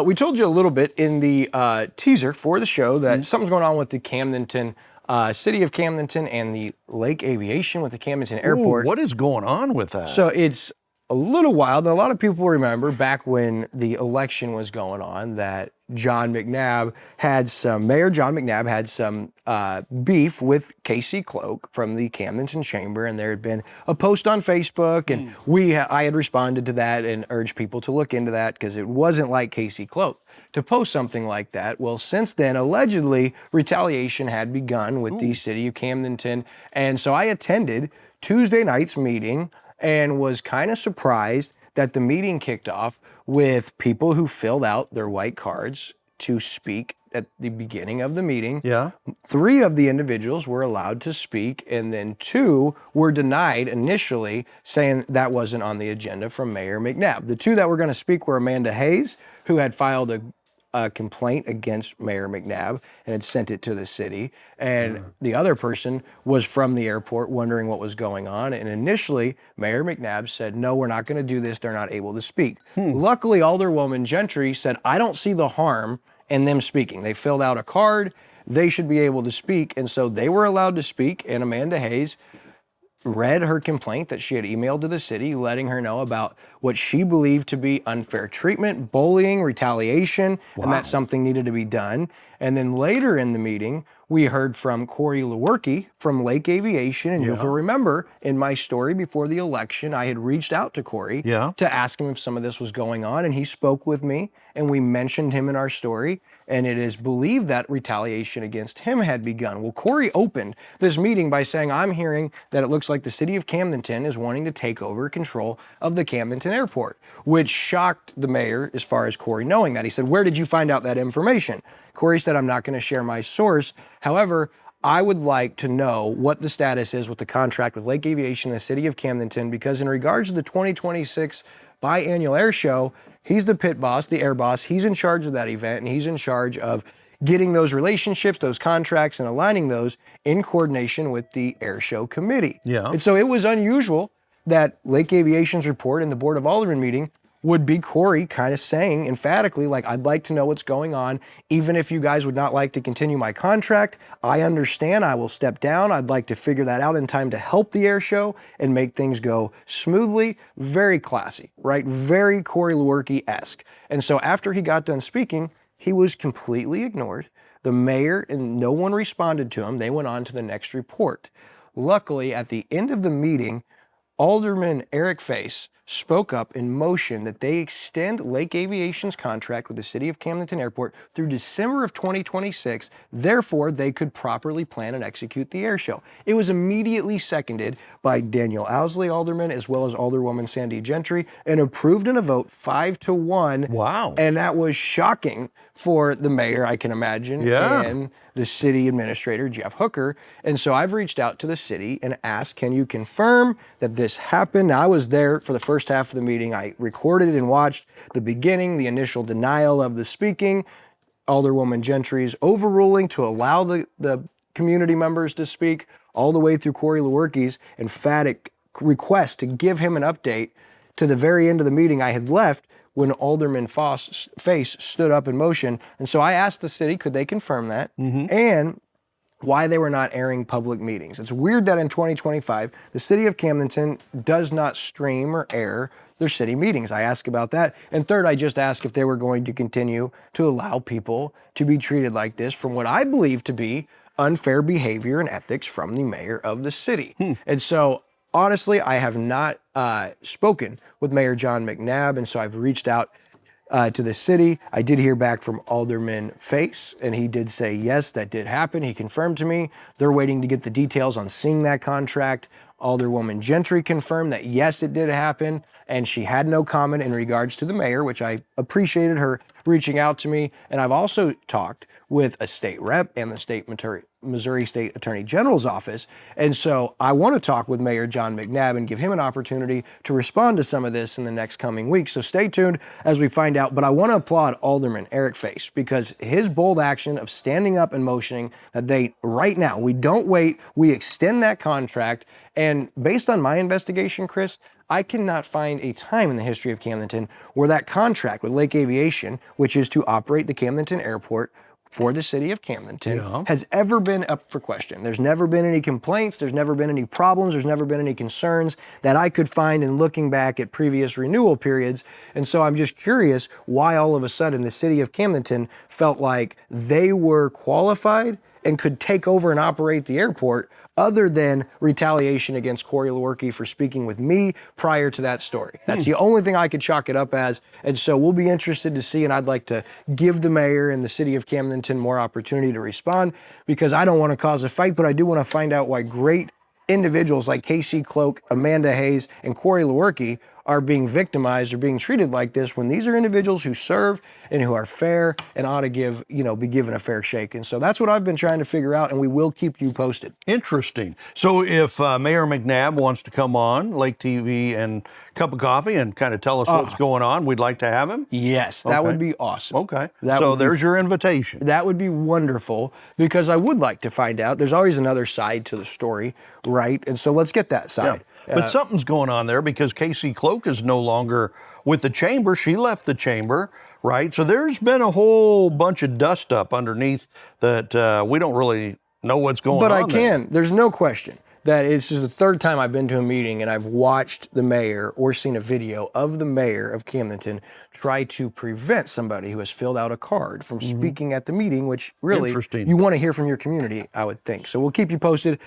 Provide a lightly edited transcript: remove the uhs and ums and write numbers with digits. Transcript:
We told you a little bit in the teaser for the show that something's going on with the Camdenton, city of Camdenton and the Lake Aviation with the Camdenton Airport. Ooh, what is going on with that? So it's a little wild. A lot of people remember back when the election was going on that Mayor John McNabb had some beef with Casey Cloak from the Camdenton Chamber, and there had been a post on Facebook, and I had responded to that and urged people to look into that because it wasn't like Casey Cloak to post something like that. Well, since then, allegedly, retaliation had begun with the city of Camdenton, and so I attended Tuesday night's meeting and was kind of surprised that the meeting kicked off with people who filled out their white cards to speak at the beginning of the meeting. Yeah. 3 of the individuals were allowed to speak, and then 2 were denied initially, saying that wasn't on the agenda from Mayor McNabb. The 2 that were going to speak were Amanda Hayes, who had filed a complaint against Mayor McNabb and had sent it to the city. And the other person was from the airport wondering what was going on. And initially, Mayor McNabb said, no, we're not going to do this. They're not able to speak. Luckily, Alderwoman Gentry said, I don't see the harm in them speaking. They filled out a card. They should be able to speak. And so they were allowed to speak. And Amanda Hayes read her complaint that she had emailed to the city, letting her know about what she believed to be unfair treatment, bullying, retaliation, and that something needed to be done. And then later in the meeting, we heard from Corey Lewerke from Lake Aviation. And if you'll remember, in my story before the election, I had reached out to Corey to ask him if some of this was going on. And he spoke with me, and we mentioned him in our story. And it is believed that retaliation against him had begun. Well, Corey opened this meeting by saying, I'm hearing that it looks like the city of Camdenton is wanting to take over control of the Camdenton Airport, which shocked the mayor as far as Corey knowing that. He said, where did you find out that information? Corey said, I'm not going to share my source. However, I would like to know what the status is with the contract with Lake Aviation and the city of Camdenton, because in regards to the 2026 biannual air show, he's the pit boss, the air boss. He's in charge of that event, and he's in charge of getting those relationships, those contracts, and aligning those in coordination with the air show committee. Yeah. And so it was unusual that Lake Aviation's report in the Board of Aldermen meeting would be Corey kind of saying emphatically, like, I'd like to know what's going on. Even if you guys would not like to continue my contract, I understand. I will step down. I'd like to figure that out in time to help the air show and make things go smoothly. Very classy, right? Very Corey Lewerke-esque. And so after he got done speaking, he was completely ignored. The mayor and no one responded to him. They went on to the next report. Luckily, at the end of the meeting, Alderman Eric Face spoke up in motion that they extend Lake Aviation's contract with the city of Camdenton Airport through December of 2026. Therefore, they could properly plan and execute the air show. It was immediately seconded by Daniel Owsley, alderman, as well as Alderwoman Sandy Gentry, and approved in a vote 5-1. Wow. And that was shocking for the mayor, I can imagine, and the city administrator, Jeff Hooker. And so I've reached out to the city and asked, can you confirm that this happened? Now, I was there for the first half of the meeting. I recorded and watched the beginning, the initial denial of the speaking, Alderwoman Gentry's overruling to allow the community members to speak, all the way through Corey Lewerke's emphatic request to give him an update. To the very end of the meeting, I had left when Alderman Face stood up in motion. And so I asked the city, could they confirm that? And why they were not airing public meetings. It's weird that in 2025, the city of Camdenton does not stream or air their city meetings. I asked about that. And third, I just asked if they were going to continue to allow people to be treated like this from what I believe to be unfair behavior and ethics from the mayor of the city. And so honestly, I have not spoken with Mayor John McNabb, and so I've reached out to the city. I did hear back from Alderman Face, and he did say, yes, that did happen. He confirmed to me. They're waiting to get the details on seeing that contract. Alderwoman Gentry confirmed that, yes, it did happen, and she had no comment in regards to the mayor, which I appreciated her reaching out to me. And I've also talked with a state rep and the Missouri State Attorney General's office. And so I want to talk with Mayor John McNabb and give him an opportunity to respond to some of this in the next coming weeks. So stay tuned as we find out. But I want to applaud Alderman Eric Face, because his bold action of standing up and motioning that right now, we don't wait, we extend that contract. And based on my investigation, Chris, I cannot find a time in the history of Camdenton where that contract with Lake Aviation, which is to operate the Camdenton Airport for the city of Camdenton, has ever been up for question. There's never been any complaints, there's never been any problems, there's never been any concerns that I could find in looking back at previous renewal periods. And so I'm just curious why all of a sudden the city of Camdenton felt like they were qualified and could take over and operate the airport, other than retaliation against Corey Lewerke for speaking with me prior to that story. That's the only thing I could chalk it up as. And so we'll be interested to see, and I'd like to give the mayor and the city of Camdenton more opportunity to respond, because I don't want to cause a fight, but I do want to find out why great individuals like Casey Cloak, Amanda Hayes, and Corey Lewerke are being victimized or being treated like this, when these are individuals who serve and who are fair and ought to be given a fair shake. And so that's what I've been trying to figure out, and we will keep you posted. Interesting. So if Mayor McNabb wants to come on Lake TV and Cup of Coffee and kind of tell us what's going on, we'd like to have him? Yes, that would be awesome. Okay. So there's your invitation. That would be wonderful, because I would like to find out. There's always another side to the story, right? And so let's get that side. Yeah. But something's going on there, because Casey Cloak is no longer with the chamber. She left the chamber, right? So there's been a whole bunch of dust up underneath that we don't really know what's going on. But I can. There's no question that this is the third time I've been to a meeting and I've watched the mayor or seen a video of the mayor of Camdenton try to prevent somebody who has filled out a card from speaking at the meeting, which really you want to hear from your community, I would think. So we'll keep you posted.